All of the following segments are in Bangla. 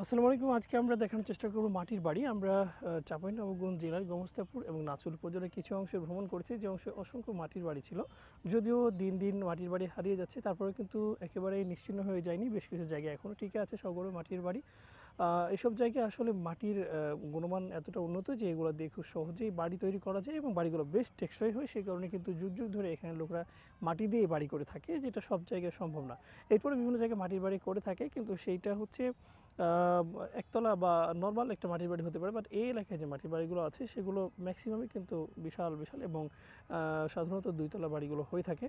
আসসালামু আলাইকুম। আজকে আমরা দেখানোর চেষ্টা করব মাটির বাড়ি। আমরা চাঁপাইনবাবগঞ্জ জেলার গোমস্তাপুর এবং নাচুল উপজেলার কিছু অংশে ভ্রমণ করেছি, যে অংশে অসংখ্য মাটির বাড়ি ছিল। যদিও দিন দিন মাটির বাড়ি হারিয়ে যাচ্ছে, তারপরেও কিন্তু একেবারেই নিশ্চিহ্ন হয়ে যায়নি। বেশ কিছু জায়গায় এখনও টিকে আছে সগড়ে মাটির বাড়ি। এসব জায়গায় আসলে মাটির গুণমান এতটা উন্নত যে এগুলো দিয়ে খুব সহজেই বাড়ি তৈরি করা যায় এবং বাড়িগুলো বেশ টেকসই হয়। সেই কারণে কিন্তু যুগ যুগ ধরে এখানে লোকরা মাটি দিয়ে বাড়ি করে থাকে, যেটা সব জায়গায় সম্ভব না। এরপরে বিভিন্ন জায়গায় মাটির বাড়ি করে থাকে, কিন্তু সেইটা হচ্ছে একতলা বা নর্মাল একটা মাটির বাড়ি হতে পারে। বাট এই এলাকায় যে মাটির বাড়িগুলো আছে সেগুলো ম্যাক্সিমামই কিন্তু বিশাল বিশাল এবং সাধারণত দুইতলা বাড়িগুলো হয়ে থাকে।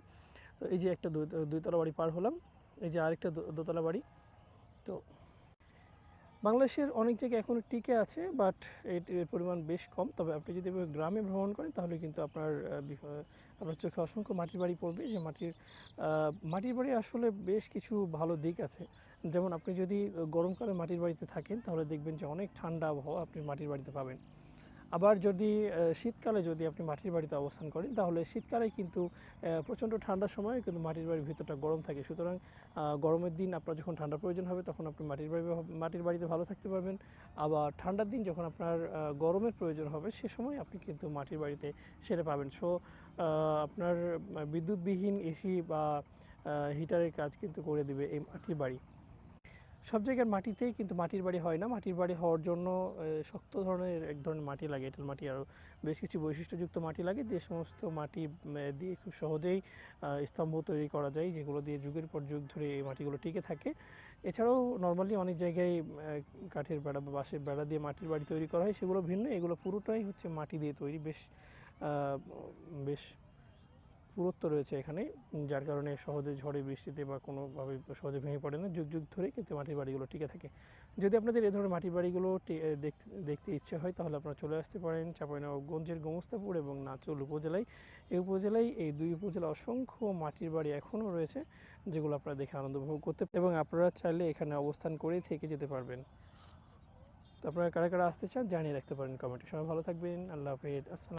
তো এই যে একটা দুইতলা বাড়ি পার হলাম, এই যে আরেকটা দোতলা বাড়ি। তো বাংলাদেশের অনেক জায়গায় এখনও টিকে আছে, বাট এর পরিমাণ বেশ কম। তবে আপনি যদি গ্রামে ভ্রমণ করেন তাহলে কিন্তু আপনার চোখে অসংখ্য মাটির বাড়ি পড়বে। যে মাটির বাড়ি আসলে বেশ কিছু ভালো দিক আছে। যেমন আপনি যদি গরমকালে মাটির বাড়িতে থাকেন তাহলে দেখবেন যে অনেক ঠান্ডা আবহাওয়া আপনি মাটির বাড়িতে পাবেন। আবার যদি শীতকালে যদি আপনি মাটির বাড়িতে অবস্থান করেন তাহলে শীতকালে কিন্তু প্রচণ্ড ঠান্ডার সময় কিন্তু মাটির বাড়ির ভিতরটা গরম থাকে। সুতরাং গরমের দিন আপনার যখন ঠান্ডার প্রয়োজন হবে তখন আপনি মাটির বাড়িতে ভালো থাকতে পারবেন। আবার ঠান্ডার দিন যখন আপনার গরমের প্রয়োজন হবে সে সময় আপনি কিন্তু মাটির বাড়িতে সেটা পাবেন। আপনার বিদ্যুৎবিহীন এসি বা হিটারের কাজ কিন্তু করে দিবে এই মাটির বাড়ি। সব জায়গার মাটিতেই কিন্তু মাটির বাড়ি হয় না। মাটির বাড়ি হওয়ার জন্য শক্ত ধরনের এক ধরনের মাটি লাগে, এঁটেল মাটি। আরও বেশ কিছু বৈশিষ্ট্যযুক্ত মাটি লাগে, যে সমস্ত মাটি দিয়ে খুব সহজেই স্তম্ভ তৈরি করা যায়, যেগুলো দিয়ে যুগের পর যুগ ধরে এই মাটিগুলো টিকে থাকে। এছাড়াও নর্মালি অনেক জায়গায় কাঠের বেড়া বা বাঁশের বেড়া দিয়ে মাটির বাড়ি তৈরি করা হয়, সেগুলো ভিন্ন। এগুলো পুরোটাই হচ্ছে মাটি দিয়ে তৈরি। বেশ পুরুত্ব রয়েছে এখানে, যার কারণে সহজে ঝড়ে বৃষ্টিতে বা কোনোভাবে সহজে ভেঙে পড়ে না। যুগ যুগ ধরে কিন্তু মাটির বাড়িগুলো টিকে থাকে। যদি আপনাদের এই ধরনের মাটির বাড়িগুলো দেখতে ইচ্ছে হয় তাহলে আপনারা চলে আসতে পারেন চাঁপাইনবাবগঞ্জের গোমস্তাপুর এবং নাচুল উপজেলায়। এই দুই উপজেলায় অসংখ্য মাটির বাড়ি এখনও রয়েছে, যেগুলো আপনারা দেখে আনন্দ উপভোগ করতে এবং আপনারা চাইলে এখানে অবস্থান করেই থেকে যেতে পারবেন। তো আপনারা কারা কারা আসতে চান জানিয়ে রাখতে পারেন কমেন্টে। সবাই ভালো থাকবেন। আল্লাহ হাফেজ। আসসালাম।